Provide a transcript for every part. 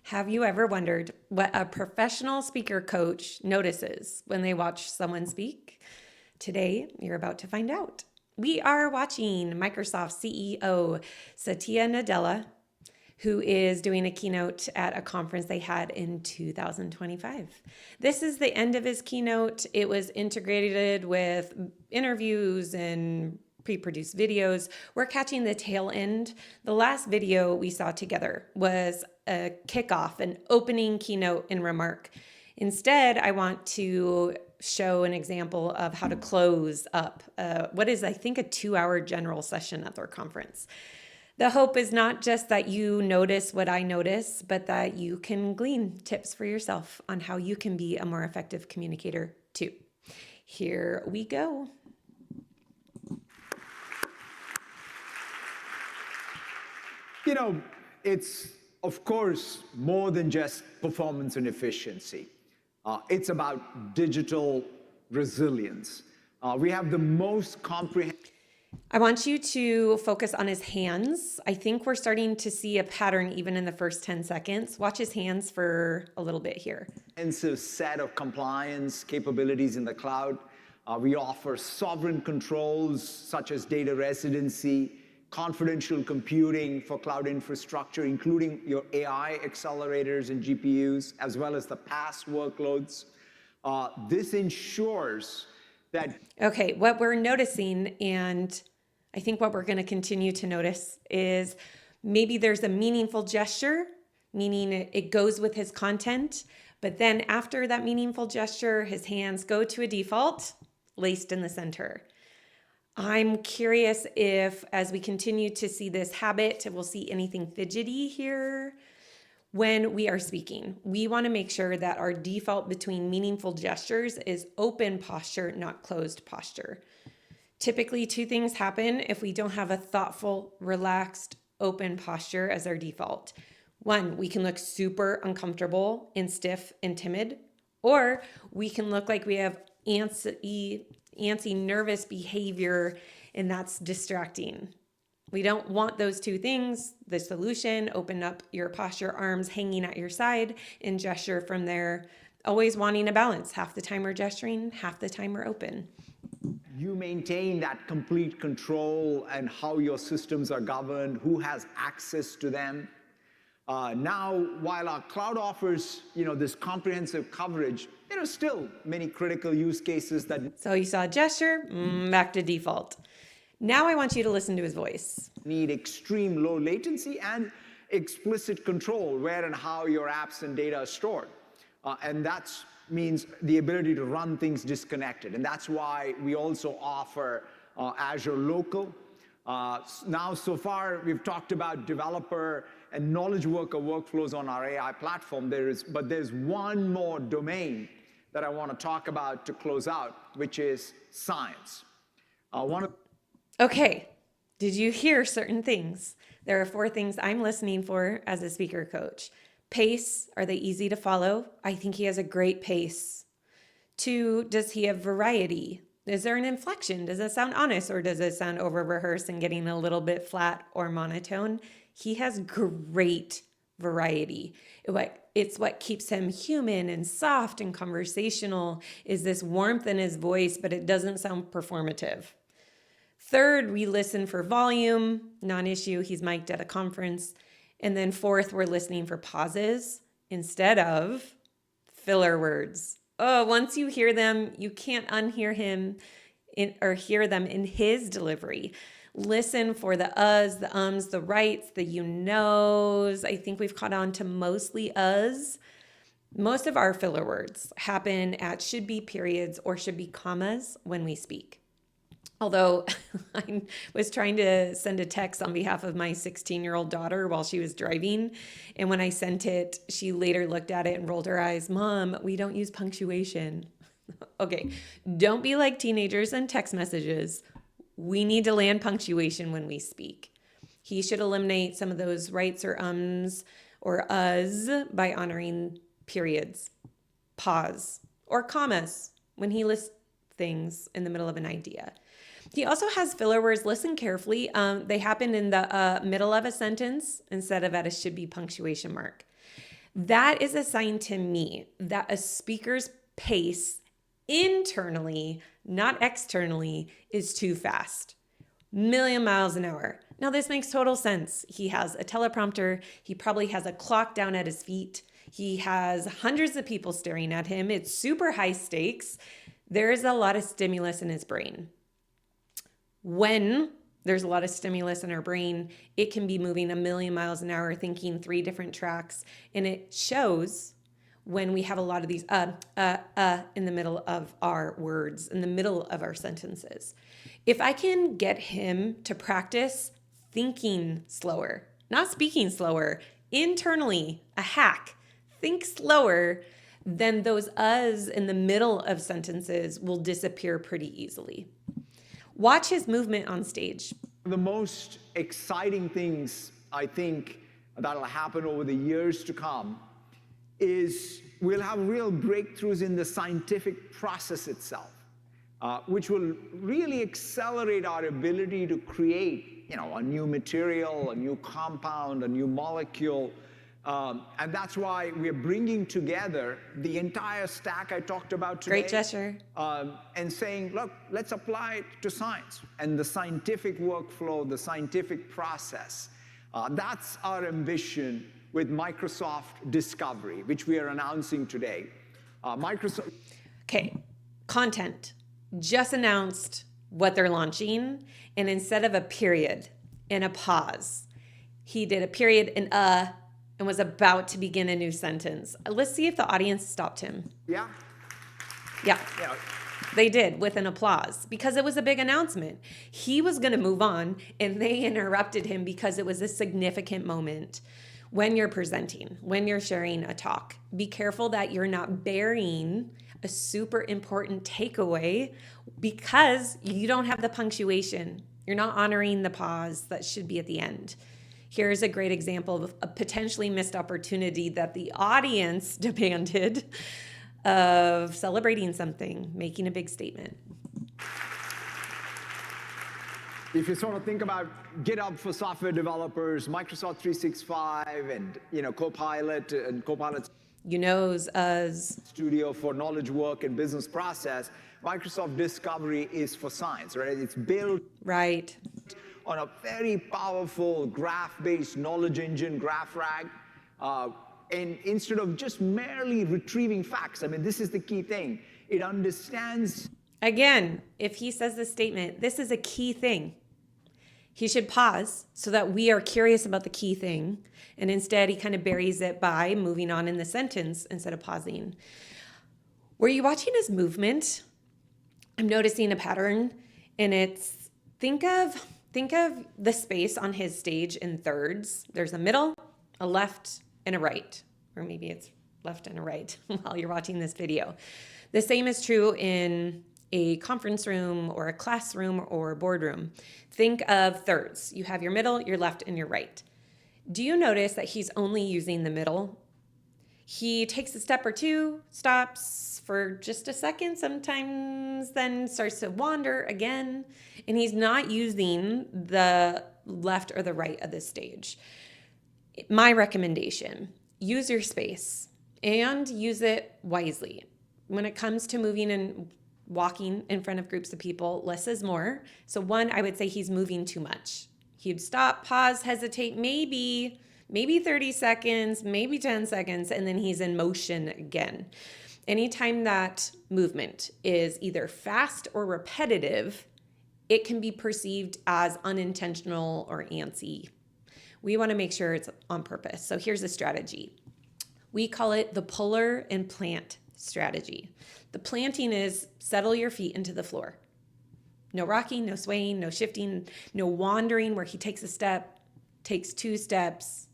Have you ever wondered what a professional speaker coach notices when they watch someone speak? Today, you're about to find out. We are watching Microsoft CEO Satya Nadella, who is doing a keynote at a conference they had in 2025. This is the end of his keynote. It was integrated with interviews and pre-produced videos. We're catching the tail end. The last video we saw together was a kickoff, an opening keynote and remark. Instead, I want to show an example of how to close up what is, I think, a 2-hour general session at their conference. The hope is not just that you notice what I notice, but that you can glean tips for yourself on how you can be a more effective communicator too. Here we go. You know, it's, of course, more than just performance and efficiency. It's about digital resilience. We have the most comprehensive. I want you to focus on his hands. I think we're starting to see a pattern even in the first 10 seconds. Watch his hands for a little bit here. Set of compliance capabilities in the cloud. We offer sovereign controls such as data residency, confidential computing for cloud infrastructure, including your AI accelerators and GPUs, as well as the past workloads. This ensures that... Okay, what we're noticing, and I think what we're going to continue to notice, is maybe there's a meaningful gesture, meaning it goes with his content, but then after that meaningful gesture, his hands go to a default, laced in the center. I'm curious if, as we continue to see this habit, we'll see anything fidgety here when we are speaking. We want to make sure that our default between meaningful gestures is open posture, not closed posture. Typically, two things happen if we don't have a thoughtful, relaxed, open posture as our default. One, we can look super uncomfortable and stiff and timid, or we can look like we have antsy, nervous behavior, and that's distracting. We don't want those two things. The solution, open up your posture, arms hanging at your side, and gesture from there. Always wanting a balance. Half the time we're gesturing, half the time we're open. You maintain that complete control and how your systems are governed, who has access to them. Now, while our cloud offers, this comprehensive coverage, there are still many critical use cases that... So you saw a gesture, back to default. Now I want you to listen to his voice. Need extreme low latency and explicit control where and how your apps and data are stored. And that means the ability to run things disconnected. And that's why we also offer Azure Local. Now, so far, we've talked about developer and knowledge worker workflows on our AI platform. But there's one more domain that I want to talk about to close out, which is science. Okay, did you hear certain things? There are 4 things I'm listening for as a speaker coach. Pace, are they easy to follow? I think he has a great pace. 2, does he have variety? Is there an inflection? Does it sound honest, or does it sound over-rehearsed and getting a little bit flat or monotone? He has great variety. It's what keeps him human and soft and conversational, is this warmth in his voice, but it doesn't sound performative. 3rd, we listen for volume, non-issue, he's mic'd at a conference. And then 4th, we're listening for pauses instead of filler words. Oh, once you hear them, you can't unhear him or hear them in his delivery. Listen for the uhs, the ums, the rights, the you knows. I think we've caught on to mostly uhs. Most of our filler words happen at should be periods or should be commas when we speak. Although I was trying to send a text on behalf of my 16-year-old daughter while she was driving. And when I sent it, she later looked at it and rolled her eyes. Mom, we don't use punctuation. Okay, don't be like teenagers and text messages. We need to land punctuation when we speak. He should eliminate some of those rights or ums or uhs by honoring periods, pause, or commas when he lists things in the middle of an idea. He also has filler words. Listen carefully. They happen in the middle of a sentence instead of at a should be punctuation mark. That is a sign to me that a speaker's pace internally, not externally, is too fast. Million miles an hour. Now, this makes total sense. He has a teleprompter. He probably has a clock down at his feet. He has hundreds of people staring at him. It's super high stakes. There is a lot of stimulus in his brain. When there's a lot of stimulus in our brain, it can be moving a million miles an hour, thinking 3 different tracks. And it shows when we have a lot of these in the middle of our words, in the middle of our sentences. If I can get him to practice thinking slower, not speaking slower, internally, a hack, think slower, then those uhs in the middle of sentences will disappear pretty easily. Watch his movement on stage. The most exciting things I think that'll happen over the years to come is we'll have real breakthroughs in the scientific process itself, which will really accelerate our ability to create, a new material, a new compound, a new molecule. And that's why we're bringing together the entire stack I talked about today. Great gesture. And saying, look, let's apply it to science and the scientific workflow, the scientific process. That's our ambition with Microsoft Discovery, which we are announcing today. Microsoft. Okay, content. Just announced what they're launching, and instead of a period and a pause, he did a period and was about to begin a new sentence. Let's see if the audience stopped him. Yeah. Yeah. They did, with an applause, because it was a big announcement. He was going to move on, and they interrupted him because it was a significant moment. When you're presenting, when you're sharing a talk, be careful that you're not burying a super important takeaway because you don't have the punctuation. You're not honoring the pause that should be at the end. Here's a great example of a potentially missed opportunity that the audience demanded of celebrating something, making a big statement. If you sort of think about GitHub for software developers, Microsoft 365, and Copilot and Copilot Studio for knowledge work and business process, Microsoft Discovery is for science, right? It's built on a very powerful graph-based knowledge engine, GraphRag. And instead of just merely retrieving facts, this is the key thing. It understands. Again, if he says this statement, this is a key thing. He should pause so that we are curious about the key thing. And instead, he kind of buries it by moving on in the sentence instead of pausing. Were you watching his movement? I'm noticing a pattern, and it's think of the space on his stage in thirds. There's a middle, a left, and a right. Or maybe it's left and a right while you're watching this video. The same is true in a conference room or a classroom or a boardroom. Think of thirds. You have your middle, your left, and your right. Do you notice that he's only using the middle? He takes a step or two, stops for just a second, sometimes then starts to wander again, and he's not using the left or the right of the stage. My recommendation, use your space and use it wisely. When it comes to moving and walking in front of groups of people, less is more. So one, I would say he's moving too much. He'd stop, pause, hesitate, maybe 30 seconds, maybe 10 seconds, and then he's in motion again. Anytime that movement is either fast or repetitive, it can be perceived as unintentional or antsy. We want to make sure it's on purpose. So here's a strategy. We call it the puller and plant strategy. The planting is settle your feet into the floor. No rocking, no swaying, no shifting, no wandering where he takes a step, takes 2 steps.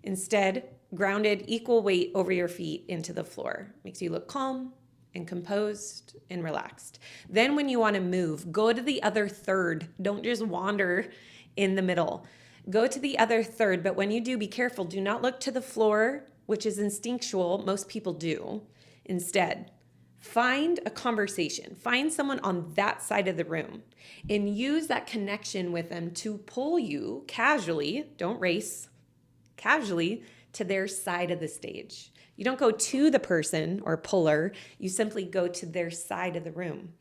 Instead, grounded, equal weight over your feet into the floor. Makes you look calm and composed and relaxed. Then when you want to move, go to the other third. Don't just wander in the middle. Go to the other third, but when you do, be careful. Do not look to the floor, which is instinctual. Most people do. Instead, find a conversation. Find someone on that side of the room and use that connection with them to pull you casually, don't race, casually to their side of the stage. You don't go to the person or puller, you simply go to their side of the room.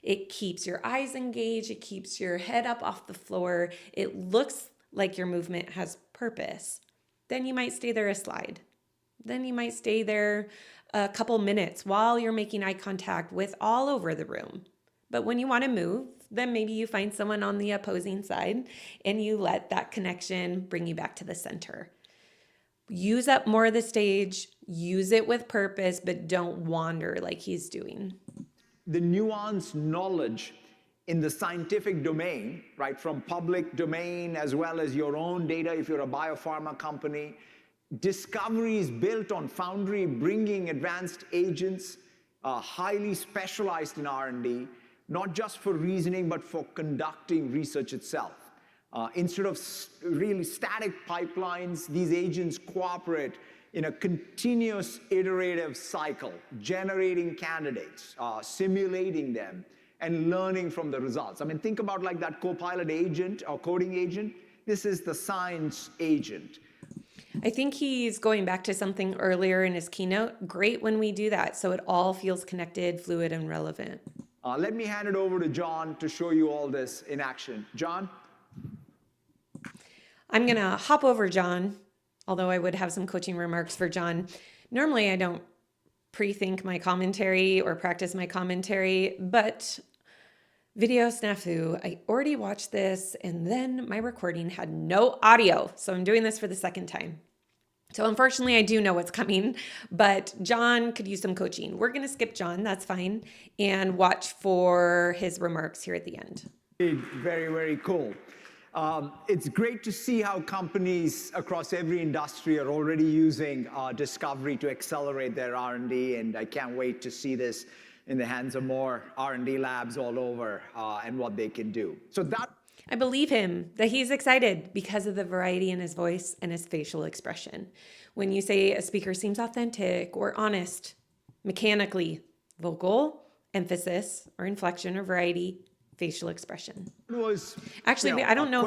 It keeps your eyes engaged, it keeps your head up off the floor, it looks like your movement has purpose. Then you might stay there a slide. Then you might stay there a couple minutes while you're making eye contact with all over the room. But when you want to move, then maybe you find someone on the opposing side and you let that connection bring you back to the center. Use up more of the stage, use it with purpose, but don't wander like he's doing. The nuanced knowledge in the scientific domain, right, from public domain as well as your own data if you're a biopharma company, discoveries built on Foundry, bringing advanced agents, highly specialized in R&D, not just for reasoning, but for conducting research itself. Instead of really static pipelines, these agents cooperate in a continuous iterative cycle, generating candidates, simulating them, and learning from the results. I mean, think about like that Copilot agent or coding agent. This is the science agent. I think he's going back to something earlier in his keynote. Great when we do that, so it all feels connected, fluid, and relevant. Let me hand it over to John to show you all this in action. John? I'm going to hop over John, although I would have some coaching remarks for John. Normally, I don't pre-think my commentary or practice my commentary, but video snafu, I already watched this and then my recording had no audio. So I'm doing this for the second time. So unfortunately, I do know what's coming, but John could use some coaching. We're going to skip John, that's fine, and watch for his remarks here at the end. Very, very cool. It's great to see how companies across every industry are already using discovery to accelerate their R&D, and I can't wait to see this in the hands of more R&D labs all over and what they can do. So that I believe him that he's excited because of the variety in his voice and his facial expression. When you say a speaker seems authentic or honest, mechanically, vocal, emphasis, or inflection or variety, facial expression. was Actually, I don't know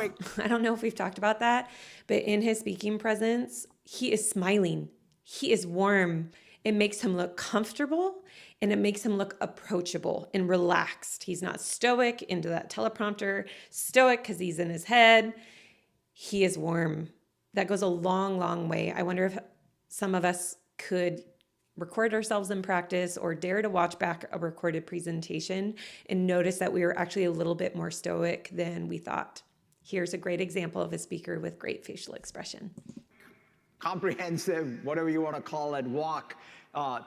if we've talked about that, but in his speaking presence, he is smiling. He is warm. It makes him look comfortable and it makes him look approachable and relaxed. He's not stoic into that teleprompter, stoic because he's in his head. He is warm. That goes a long, long way. I wonder if some of us could record ourselves in practice or dare to watch back a recorded presentation and notice that we were actually a little bit more stoic than we thought. Here's a great example of a speaker with great facial expression. Comprehensive, whatever you want to call it, walk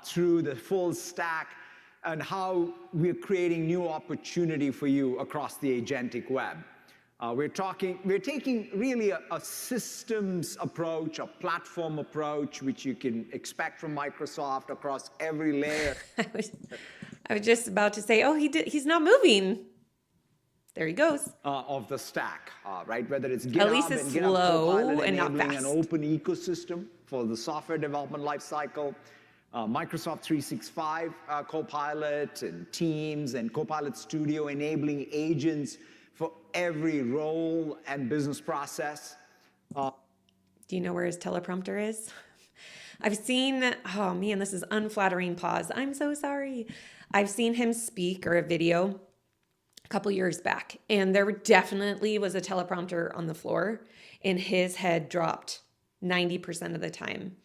through the full stack and how we're creating new opportunity for you across the agentic web. We're taking really a systems approach, a platform approach, which you can expect from Microsoft across every layer. I was just about to say, he's not moving. There he goes. Of the stack, right? Whether it's GitHub At least it's and GitHub slow Copilot and not enabling fast. an open ecosystem for the software development lifecycle, Microsoft 365 Copilot and Teams and Copilot Studio enabling agents for every role and business process. Do you know where his teleprompter is? I've seen, oh man, this is unflattering pause. I'm so sorry. I've seen him speak or a video a couple years back, and there definitely was a teleprompter on the floor, and his head dropped 90% of the time.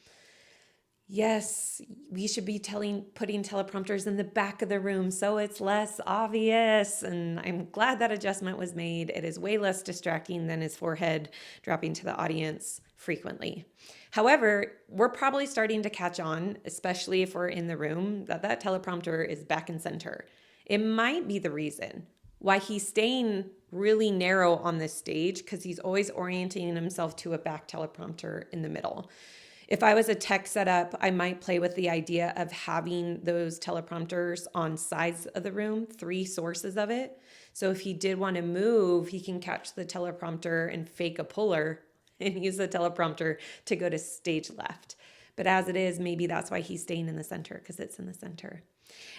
Yes, we should be putting teleprompters in the back of the room so it's less obvious, and I'm glad that adjustment was made. It is way less distracting than his forehead dropping to the audience frequently. However, we're probably starting to catch on, especially if we're in the room, that teleprompter is back and center. It might be the reason why he's staying really narrow on this stage, because he's always orienting himself to a back teleprompter in the middle. If I was a tech setup, I might play with the idea of having those teleprompters on sides of the room, 3 sources of it. So if he did want to move, he can catch the teleprompter and fake a puller and use the teleprompter to go to stage left. But as it is, maybe that's why he's staying in the center, because it's in the center.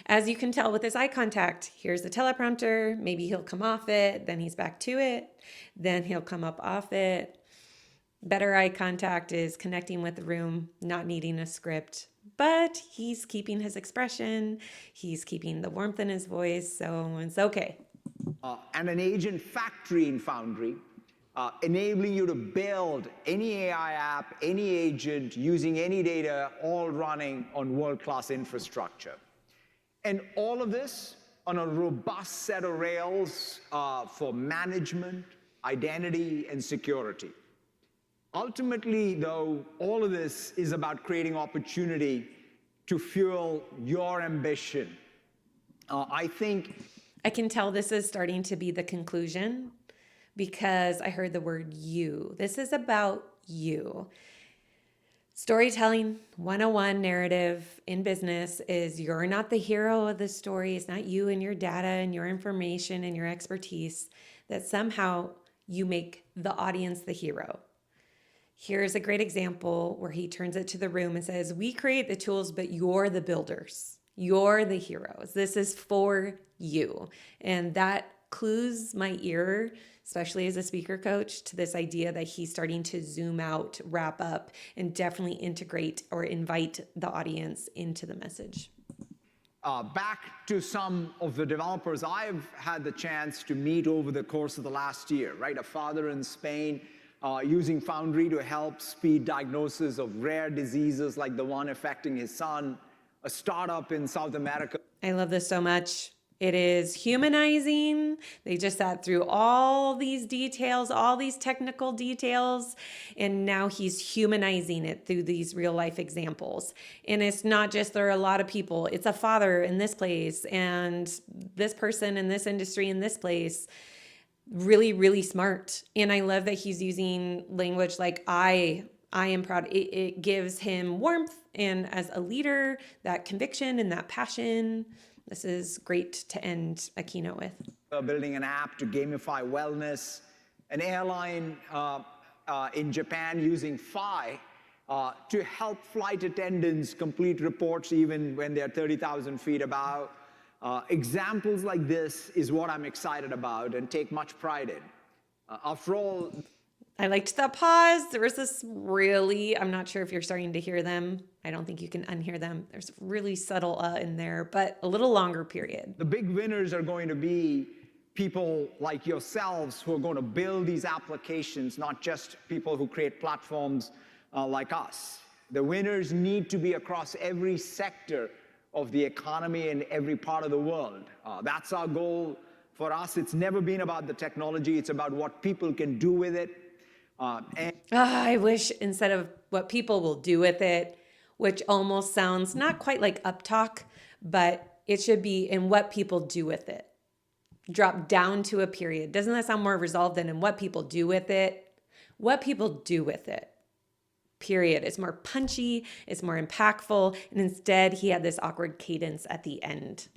As you can tell with his eye contact, here's the teleprompter. Maybe he'll come off it, then he's back to it, then he'll come up off it. Better eye contact is connecting with the room, not needing a script, but he's keeping his expression, he's keeping the warmth in his voice, so it's okay. And an agent factory in Foundry, enabling you to build any AI app, any agent, using any data, all running on world-class infrastructure. And all of this on a robust set of rails for management, identity, and security. Ultimately, though, all of this is about creating opportunity to fuel your ambition. I can tell this is starting to be the conclusion because I heard the word you. This is about you. Storytelling 101 narrative in business is you're not the hero of the story. It's not you and your data and your information and your expertise, that somehow you make the audience the hero. Here's a great example where he turns it to the room and says, we create the tools, but you're the builders. You're the heroes. This is for you. And that clues my ear, especially as a speaker coach, to this idea that he's starting to zoom out, wrap up, and definitely integrate or invite the audience into the message. Back to some of the developers I've had the chance to meet over the course of the last year, right? A father in Spain using Foundry to help speed diagnosis of rare diseases like the one affecting his son, a startup in South America. I love this so much. It is humanizing. They just sat through all these details, all these technical details, and now he's humanizing it through these real life examples. And it's not just there are a lot of people. It's a father in this place and this person in this industry in this place. Really, really smart. And I love that he's using language like I am proud. It gives him warmth, and as a leader, that conviction and that passion. This is great to end a keynote with. Building an app to gamify wellness, an airline in Japan using Phi to help flight attendants complete reports even when they're 30,000 feet above. Examples like this is what I'm excited about and take much pride in. After all, I liked that pause. There was this really, I'm not sure if you're starting to hear them. I don't think you can unhear them. There's really subtle in there, but a little longer period. The big winners are going to be people like yourselves who are going to build these applications, not just people who create platforms like us. The winners need to be across every sector of the economy in every part of the world. That's our goal for us. It's never been about the technology. It's about what people can do with it. I wish instead of what people will do with it, which almost sounds not quite like uptalk, but it should be in what people do with it. Drop down to a period. Doesn't that sound more resolved than in what people do with it? What people do with it. Period. It's more punchy, it's more impactful, and instead he had this awkward cadence at the end.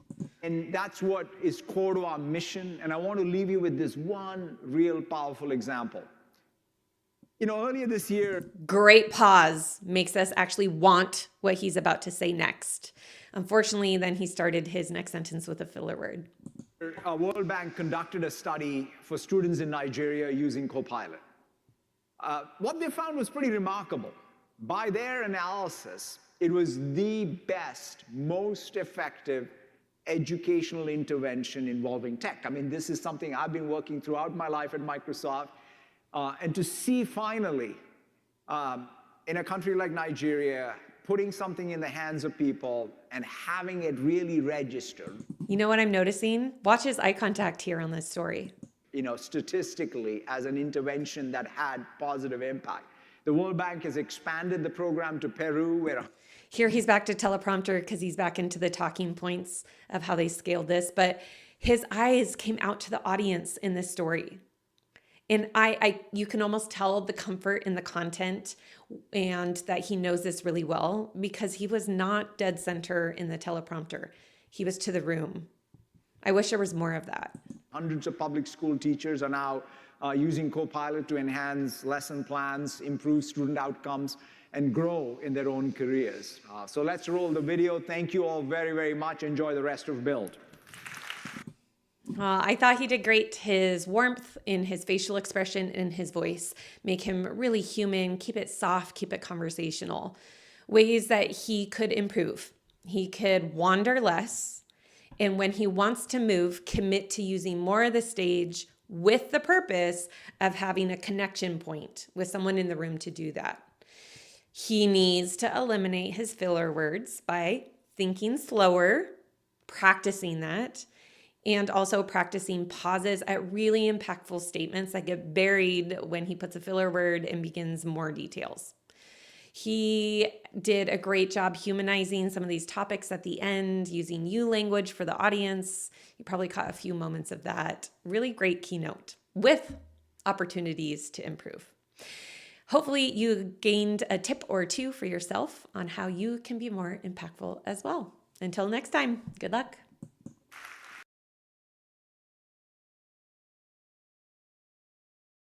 And that's what is core to our mission, and I want to leave you with this one real powerful example. Earlier this year... Great pause makes us actually want what he's about to say next. Unfortunately, then he started his next sentence with a filler word. World Bank conducted a study for students in Nigeria using Copilot. What they found was pretty remarkable. By their analysis, it was the best, most effective educational intervention involving tech. I mean, this is something I've been working throughout my life at Microsoft. And to see finally, in a country like Nigeria, putting something in the hands of people and having it really register. You know what I'm noticing? Watch his eye contact here on this story. Statistically as an intervention that had positive impact. The World Bank has expanded the program to Peru, where... Here he's back to teleprompter because he's back into the talking points of how they scaled this, but his eyes came out to the audience in this story. And you can almost tell the comfort in the content and that he knows this really well because he was not dead center in the teleprompter. He was to the room. I wish there was more of that. Hundreds of public school teachers are now using Copilot to enhance lesson plans, improve student outcomes, and grow in their own careers. So let's roll the video. Thank you all very, very much. Enjoy the rest of Build. I thought he did great. His warmth in his facial expression and his voice make him really human. Keep it soft, keep it conversational. Ways that he could improve. He could wander less. And when he wants to move, commit to using more of the stage with the purpose of having a connection point with someone in the room to do that. He needs to eliminate his filler words by thinking slower, practicing that, and also practicing pauses at really impactful statements that get buried when he puts a filler word and begins more details. He did a great job humanizing some of these topics at the end, using you language for the audience. You probably caught a few moments of that. Really great keynote with opportunities to improve. Hopefully you gained a tip or two for yourself on how you can be more impactful as well. Until next time, good luck.